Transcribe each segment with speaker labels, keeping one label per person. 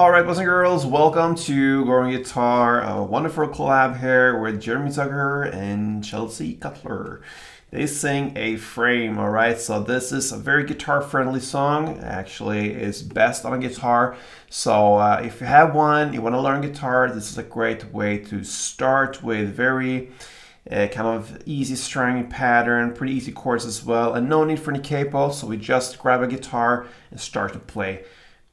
Speaker 1: Alright, boys and girls, welcome to Growing Guitar, a wonderful collab here with Jeremy Zucker and Chelsea Cutler. They sing A Frame, alright, so this is a very guitar-friendly song. Actually, it's best on a guitar. So if you have one, you want to learn guitar, this is a great way to start with very kind of easy strumming pattern, pretty easy chords as well, and no need for any capo, so we just grab a guitar and start to play.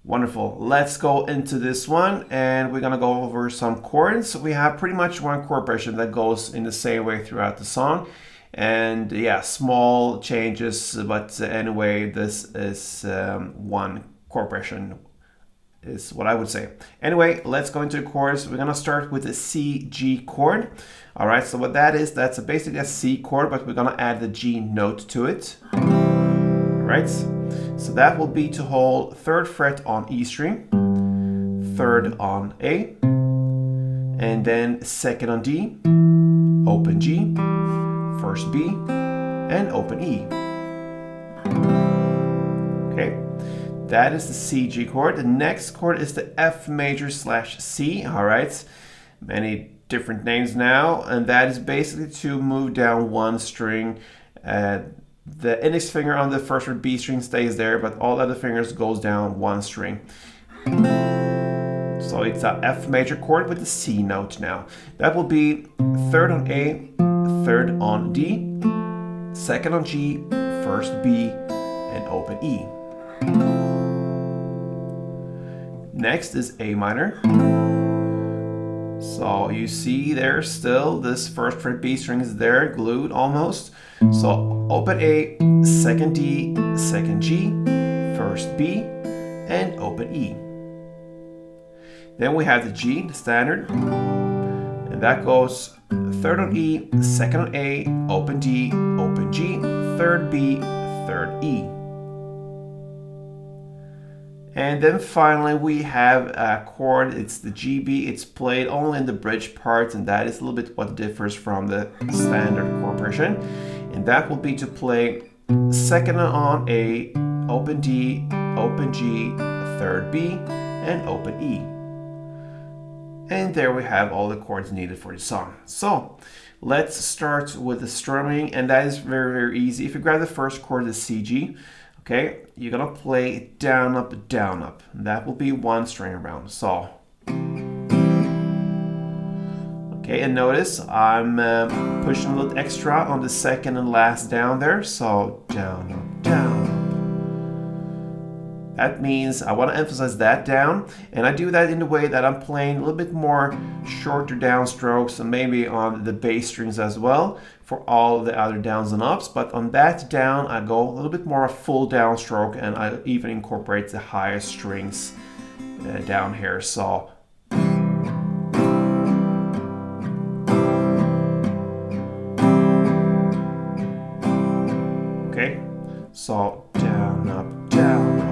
Speaker 1: Wonderful. Let's go into this one and we're gonna go over some chords. We have pretty much one chord progression that goes in the same way throughout the song. And yeah, small changes, but anyway, this is one chord progression is what I would say. Anyway, let's go into the chords. We're gonna start with the C, G chord. All right, so what that is, that's basically a C chord, but we're gonna add the G note to it. All right. So that will be to hold 3rd fret on E string, 3rd on A, and then 2nd on D, open G, 1st B, and open E. Okay, that is the C, G chord. The next chord is the F major / C, all right? Many different names now, and that is basically to move down one string. The index finger on the 1st fret B string stays there, but all other fingers goes down one string. So it's a F major chord with the C note now. That will be 3rd on A, 3rd on D, 2nd on G, 1st B, and open E. Next is A minor. So you see there still this 1st fret B string is there, glued almost. So open A, 2nd D, 2nd G, 1st B, and open E. Then we have the G, the standard, and that goes 3rd on E, 2nd on A, open D, open G, 3rd B, 3rd E. And then finally we have a chord, it's the GB, it's played only in the bridge part, and that is a little bit what differs from the standard chord progression. And that will be to play 2nd on A, open D, open G, 3rd B, and open E. And there we have all the chords needed for the song. So let's start with the strumming, and that is very, very easy. If you grab the first chord, the C, G, okay, you're gonna play down, up, down, up. That will be one string around. So, okay, and notice I'm pushing a little extra on the 2nd and last down there. So down, up, down, up. That means I want to emphasize that down, and I do that in the way that I'm playing a little bit more shorter downstrokes and maybe on the bass strings as well for all the other downs and ups. But on that down, I go a little bit more full downstroke, and I even incorporate the higher strings down here. So okay, so down, up, down, up.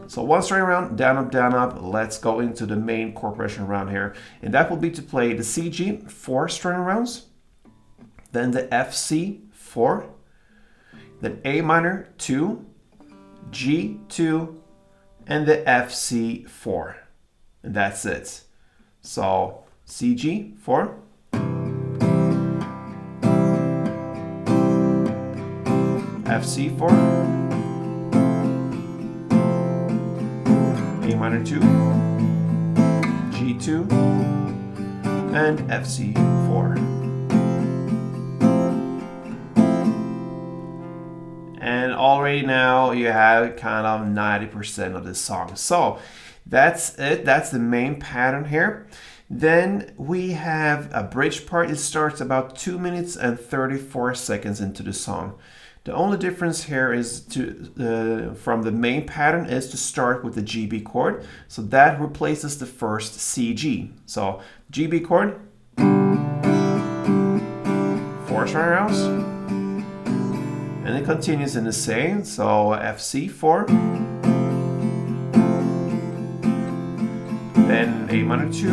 Speaker 1: So one string around, down, up, down, up. Let's go into the main chord progression around here. And that will be to play the C, G, 4 string rounds, then the F, C, 4, then A minor, 2, G, 2, and the F, C, 4. And that's it. So C, G, 4. F, C, 4. A minor 2, G2, and FC4. And already now you have kind of 90% of this song. So that's it, that's the main pattern here. Then we have a bridge part. It starts about 2 minutes and 34 seconds into the song. The only difference here is from the main pattern is to start with the GB chord. So that replaces the first CG. So GB chord, 4 string rounds, and it continues in the same. So FC4, then A minor 2,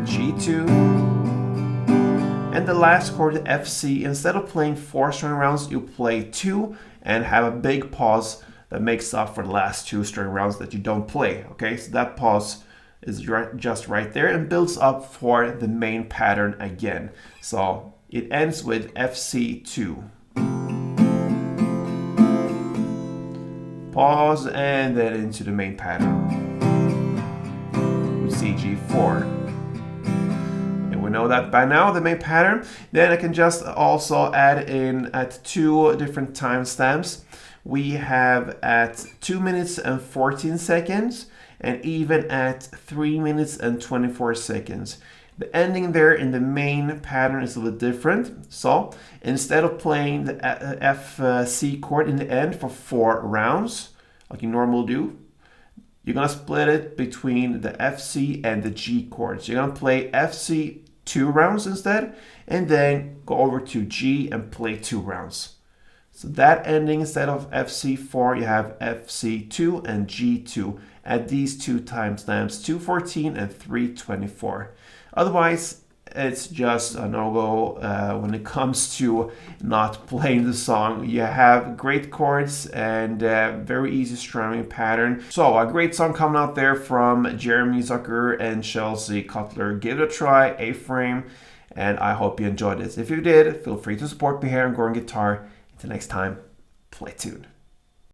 Speaker 1: G2, And the last chord, the F C, instead of playing 4 string rounds, you play 2 and have a big pause that makes up for the last 2 string rounds that you don't play. Okay, so that pause is just right there and builds up for the main pattern again. So it ends with FC2. Pause and then into the main pattern with CG4. And we know that by now, the main pattern. Then I can just also add in at 2 different timestamps. We have at 2 minutes and 14 seconds and even at 3 minutes and 24 seconds. The ending there in the main pattern is a little different. So instead of playing the F C chord in the end for 4 rounds, like you normally do, you're gonna split it between the F C and the G chords. You're gonna play F C 2 rounds instead, and then go over to G and play 2 rounds. So that ending, instead of FC4, you have FC2 and G2 at these 2 timestamps, 2:14 and 3:24. Otherwise, it's just a no-go when it comes to not playing the song. You have great chords and very easy strumming pattern. So a great song coming out there from Jeremy Zucker and Chelsea Cutler. Give it a try, A-frame, and I hope you enjoyed this. If you did, feel free to support me here on Growing Guitar. Until next time, play tuned.